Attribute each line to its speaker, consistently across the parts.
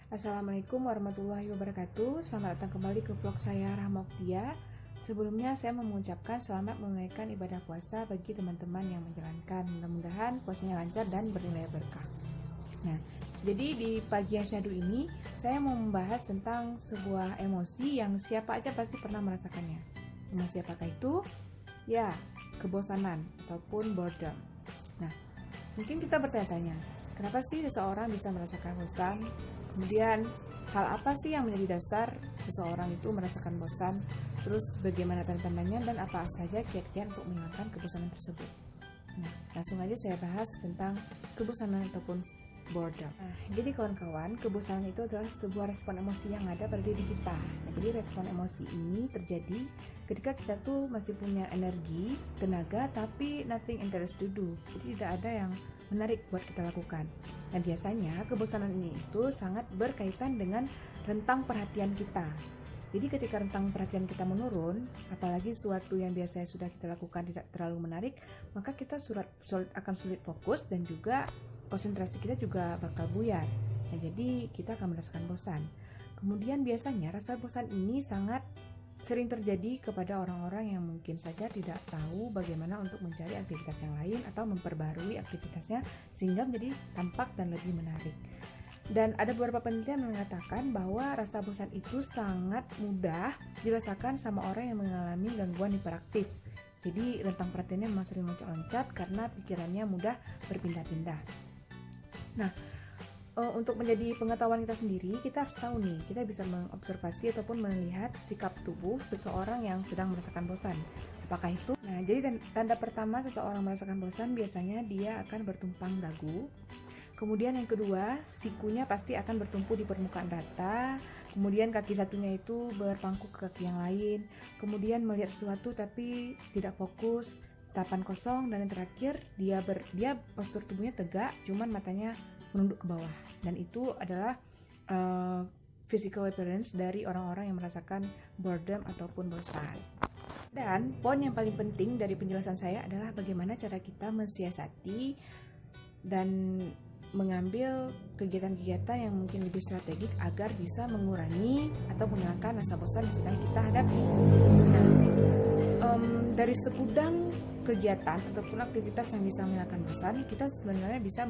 Speaker 1: Assalamualaikum warahmatullahi wabarakatuh. Selamat datang kembali ke vlog saya, Rahma Oktia. Sebelumnya saya mengucapkan selamat menunaikan ibadah puasa bagi teman-teman yang menjalankan. Mudah-mudahan puasanya lancar dan bernilai berkah. Nah, jadi di pagi yang syahdu ini saya mau membahas tentang sebuah emosi yang siapa aja pasti pernah merasakannya. Emosi apakah itu? Ya, kebosanan ataupun boredom. Nah, mungkin kita bertanya-tanya, kenapa sih seseorang bisa merasakan bosan? Kemudian, hal apa sih yang menjadi dasar seseorang itu merasakan bosan? Terus bagaimana tanda-tandanya dan apa saja kiat-kiat untuk menghilangkan kebosanan tersebut? Nah, langsung aja saya bahas tentang kebosanan ataupun boredom. Nah, jadi kawan-kawan, kebosanan itu adalah sebuah respon emosi yang ada pada diri kita. Nah, jadi respon emosi ini terjadi ketika kita tuh masih punya energi, tenaga, tapi nothing interest to do. Jadi tidak ada yang menarik buat kita lakukan. Nah, biasanya kebosanan ini itu sangat berkaitan dengan rentang perhatian kita. Jadi ketika rentang perhatian kita menurun, apalagi sesuatu yang biasanya sudah kita lakukan tidak terlalu menarik, maka kita akan sulit fokus dan juga konsentrasi kita juga bakal buyar. Nah, jadi kita akan merasakan bosan. Kemudian biasanya rasa bosan ini sangat sering terjadi kepada orang-orang yang mungkin saja tidak tahu bagaimana untuk mencari aktivitas yang lain atau memperbarui aktivitasnya sehingga menjadi tampak dan lebih menarik. Dan ada beberapa penelitian mengatakan bahwa rasa bosan itu sangat mudah dirasakan sama orang yang mengalami gangguan hiperaktif. Jadi rentang perhatiannya memang sering loncat-loncat karena pikirannya mudah berpindah-pindah. Nah, untuk menjadi pengetahuan kita sendiri, kita harus tahu nih, kita bisa mengobservasi ataupun melihat sikap tubuh seseorang yang sedang merasakan bosan. Apakah itu? Nah, jadi tanda pertama seseorang merasakan bosan biasanya dia akan bertumpang dagu. Kemudian yang kedua, sikunya pasti akan bertumpu di permukaan dada. Kemudian kaki satunya itu berpangku ke kaki yang lain. Kemudian melihat sesuatu tapi tidak fokus, tatapan kosong, dan yang terakhir dia postur tubuhnya tegak, cuman matanya menunduk ke bawah. Dan itu adalah physical appearance dari orang-orang yang merasakan boredom ataupun bosan. Dan poin yang paling penting dari penjelasan saya adalah bagaimana cara kita mensiasati dan mengambil kegiatan-kegiatan yang mungkin lebih strategik agar bisa mengurangi atau menghilangkan rasa bosan yang sedang kita hadapi. Nah, dari segudang kegiatan ataupun aktivitas yang bisa menghilangkan bosan, kita sebenarnya bisa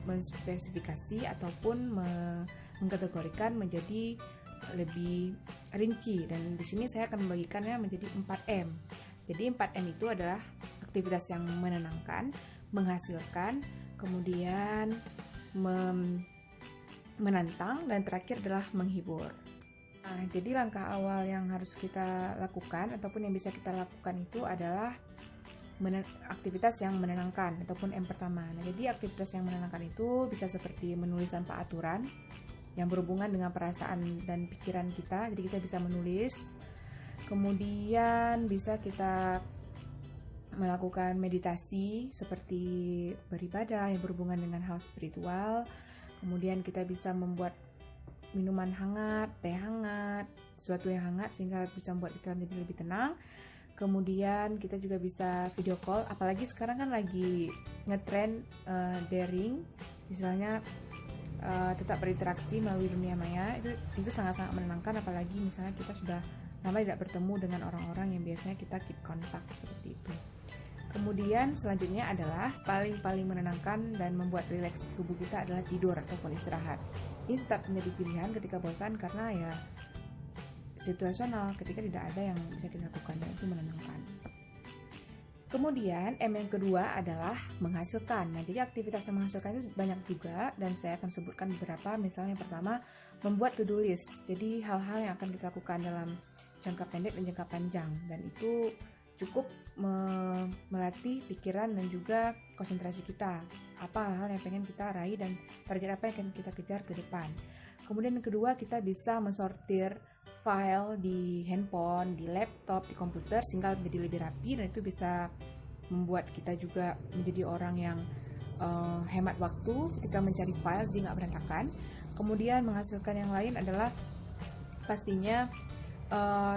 Speaker 1: menspesifikasi ataupun mengkategorikan menjadi lebih rinci, dan di sini saya akan membagikannya menjadi 4M. Jadi 4M itu adalah aktivitas yang menenangkan, menghasilkan, kemudian menantang, dan terakhir adalah menghibur. Nah, jadi langkah awal yang harus kita lakukan ataupun yang bisa kita lakukan itu adalah aktivitas yang menenangkan ataupun M pertama. Nah, jadi aktivitas yang menenangkan itu bisa seperti menulis tanpa aturan yang berhubungan dengan perasaan dan pikiran kita. Jadi kita bisa menulis. Kemudian bisa kita melakukan meditasi seperti beribadah yang berhubungan dengan hal spiritual. Kemudian kita bisa membuat minuman hangat, teh hangat, sesuatu yang hangat sehingga bisa membuat kita menjadi lebih tenang. Kemudian kita juga bisa video call, apalagi sekarang kan lagi ngetrend daring, misalnya tetap berinteraksi melalui dunia maya. Itu sangat-sangat menenangkan, apalagi misalnya kita sudah lama tidak bertemu dengan orang-orang yang biasanya kita keep kontak seperti itu. Kemudian selanjutnya adalah paling menenangkan dan membuat rileks tubuh kita adalah tidur ataupun istirahat. Ini tetap menjadi pilihan ketika bosan karena ya situasional, ketika tidak ada yang bisa kita lakukan, dan itu menenangkan. Kemudian M yang kedua adalah menghasilkan. Nah, jadi aktivitas yang menghasilkan itu banyak juga, dan saya akan sebutkan beberapa. Misalnya yang pertama, membuat to-do list. Jadi hal-hal yang akan kita lakukan dalam jangka pendek dan jangka panjang, dan itu cukup melatih pikiran dan juga konsentrasi kita. Apa hal yang pengen kita raih dan target apa yang akan kita kejar ke depan. Kemudian yang kedua, kita bisa mensortir file di handphone, di laptop, di komputer sehingga menjadi lebih rapi, dan itu bisa membuat kita juga menjadi orang yang hemat waktu ketika mencari file, jadi nggak berantakan. Kemudian menghasilkan yang lain adalah pastinya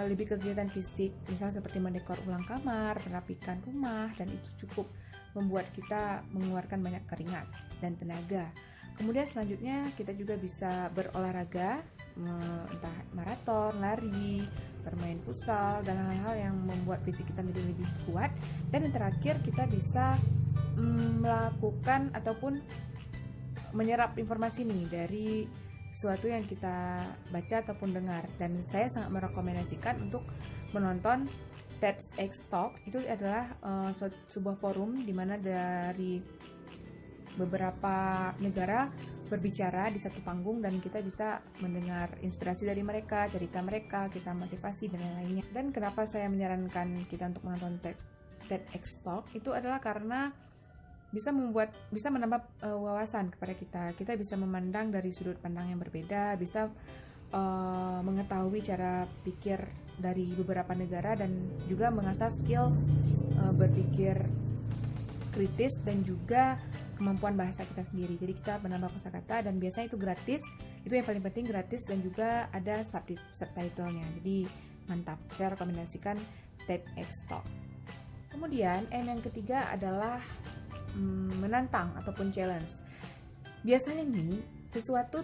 Speaker 1: lebih kegiatan fisik, misalnya seperti mendekor ulang kamar, merapikan rumah, dan itu cukup membuat kita mengeluarkan banyak keringat dan tenaga. Kemudian selanjutnya kita juga bisa berolahraga, entah maraton, lari, bermain futsal, dan hal-hal yang membuat fisik kita menjadi lebih kuat. Dan yang terakhir, kita bisa melakukan ataupun menyerap informasi nih dari sesuatu yang kita baca ataupun dengar. Dan saya sangat merekomendasikan untuk menonton TEDx Talk. Itu adalah sebuah forum di mana dari beberapa negara berbicara di satu panggung, dan kita bisa mendengar inspirasi dari mereka, cerita mereka, kisah motivasi dan lain-lainnya. Dan kenapa saya menyarankan kita untuk menonton TEDx Talk itu adalah karena bisa menambah wawasan kepada kita. Kita bisa memandang dari sudut pandang yang berbeda, bisa mengetahui cara pikir dari beberapa negara, dan juga mengasah skill berpikir kritis dan juga kemampuan bahasa kita sendiri. Jadi kita menambah kosakata, dan biasanya itu gratis. Itu yang paling penting, gratis, dan juga ada subtitlenya. Jadi mantap. Saya rekomendasikan TEDx Talk. Kemudian yang ketiga adalah menantang ataupun challenge. Biasanya nih sesuatu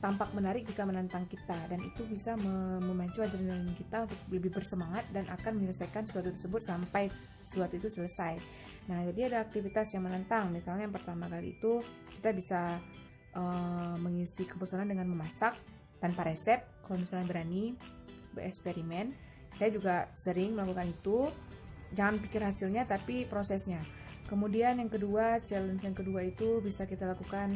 Speaker 1: tampak menarik jika menantang kita, dan itu bisa memacu adrenalin kita untuk lebih bersemangat dan akan menyelesaikan sesuatu tersebut sampai sesuatu itu selesai. Nah, jadi ada aktivitas yang menantang. Misalnya yang pertama kali itu kita bisa mengisi kebosanan dengan memasak tanpa resep. Kalau misalnya berani bereksperimen, saya juga sering melakukan itu. Jangan pikir hasilnya, tapi prosesnya. Kemudian yang kedua, challenge yang kedua itu bisa kita lakukan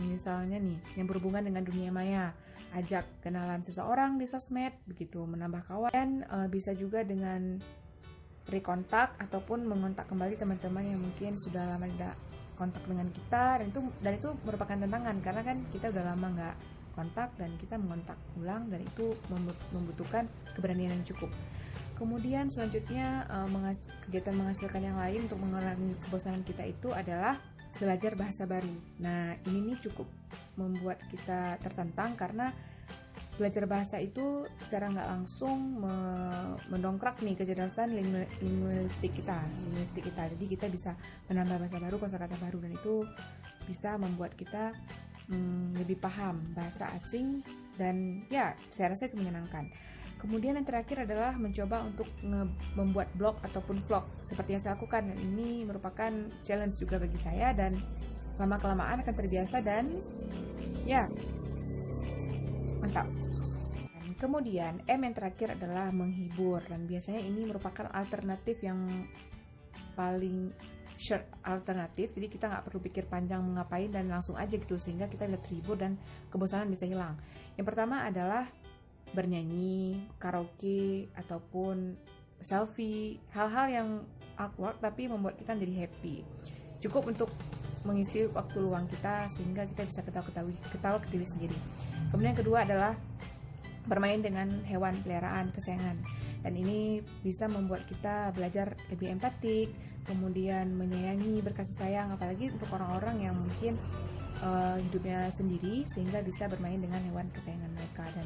Speaker 1: misalnya nih yang berhubungan dengan dunia maya. Ajak kenalan seseorang di sosmed, begitu, menambah kawan. Dan bisa juga dengan rekontak ataupun mengontak kembali teman-teman yang mungkin sudah lama tidak kontak dengan kita, dan itu merupakan tantangan karena kan kita udah lama nggak kontak, dan kita mengontak ulang, dan itu membutuhkan keberanian yang cukup. Kemudian selanjutnya kegiatan menghasilkan yang lain untuk mengurangi kebosanan kita itu adalah belajar bahasa baru. Nah, ini nih cukup membuat kita tertantang karena belajar bahasa itu secara nggak langsung mendongkrak nih kecerdasan linguistik kita. Jadi kita bisa menambah bahasa baru, kosakata baru, dan itu bisa membuat kita lebih paham bahasa asing, dan ya saya rasa itu menyenangkan. Kemudian yang terakhir adalah mencoba untuk membuat blog ataupun vlog seperti yang saya lakukan, dan ini merupakan challenge juga bagi saya, dan lama-kelamaan akan terbiasa, dan ya mantap. Dan kemudian yang terakhir adalah menghibur, dan biasanya ini merupakan alternatif yang paling short alternatif. Jadi kita nggak perlu pikir panjang mengapain, dan langsung aja gitu, sehingga kita bisa terhibur dan kebosanan bisa hilang. Yang pertama adalah bernyanyi, karaoke, ataupun selfie, hal-hal yang awkward tapi membuat kita menjadi happy. Cukup untuk mengisi waktu luang kita sehingga kita bisa ketawa ke diri sendiri. Kemudian yang kedua adalah bermain dengan hewan peliharaan kesayangan, dan ini bisa membuat kita belajar lebih empatik, kemudian menyayangi, berkasih sayang, apalagi untuk orang-orang yang mungkin hidupnya sendiri, sehingga bisa bermain dengan hewan kesayangan mereka, dan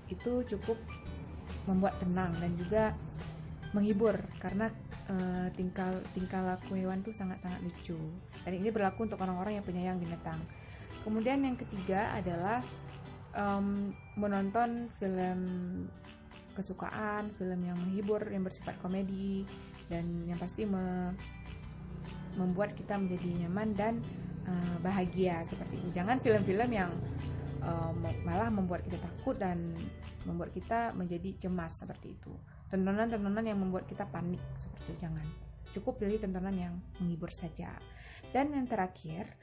Speaker 1: itu cukup membuat tenang dan juga menghibur karena tingkah laku hewan itu sangat-sangat lucu, dan ini berlaku untuk orang-orang yang penyayang binatang. Kemudian yang ketiga adalah menonton film kesukaan, film yang menghibur, yang bersifat komedi, dan yang pasti membuat kita menjadi nyaman dan bahagia seperti itu. Jangan film-film yang malah membuat kita takut dan membuat kita menjadi cemas seperti itu. Tontonan-tontonan yang membuat kita panik seperti itu jangan. Cukup pilih tontonan yang menghibur saja. Dan yang terakhir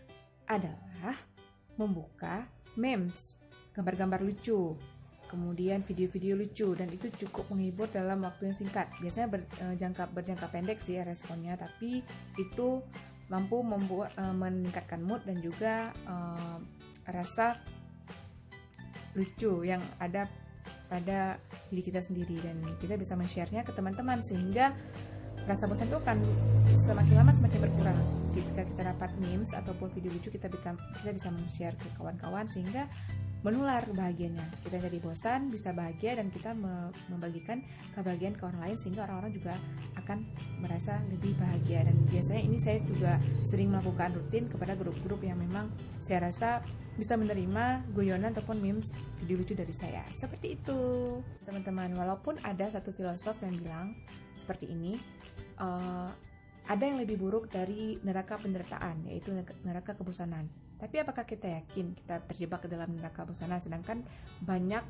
Speaker 1: adalah membuka memes, gambar-gambar lucu, kemudian video-video lucu, dan itu cukup menghibur dalam waktu yang singkat. Biasanya berjangka pendek sih responnya, tapi itu mampu meningkatkan mood dan juga rasa lucu yang ada pada diri kita sendiri, dan kita bisa men-share-nya ke teman-teman sehingga rasa bosan itu akan semakin lama semakin berkurang. Ketika kita dapat memes ataupun video lucu, kita bisa men-share ke kawan-kawan sehingga menular kebahagiaannya. Kita jadi bosan, bisa bahagia, dan kita membagikan kebahagiaan ke orang lain sehingga orang-orang juga akan merasa lebih bahagia. Dan biasanya ini saya juga sering melakukan rutin kepada grup-grup yang memang saya rasa bisa menerima guyonan ataupun memes video lucu dari saya. Seperti itu, teman-teman. Walaupun ada satu filosof yang bilang seperti ini, ada yang lebih buruk dari neraka penderitaan, yaitu neraka kebosanan. Tapi apakah kita yakin kita terjebak ke dalam neraka bosanan, sedangkan banyak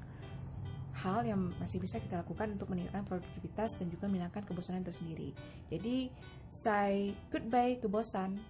Speaker 1: hal yang masih bisa kita lakukan untuk meningkatkan produktivitas dan juga menghilangkan kebosanan tersendiri. Jadi, say goodbye to bosan.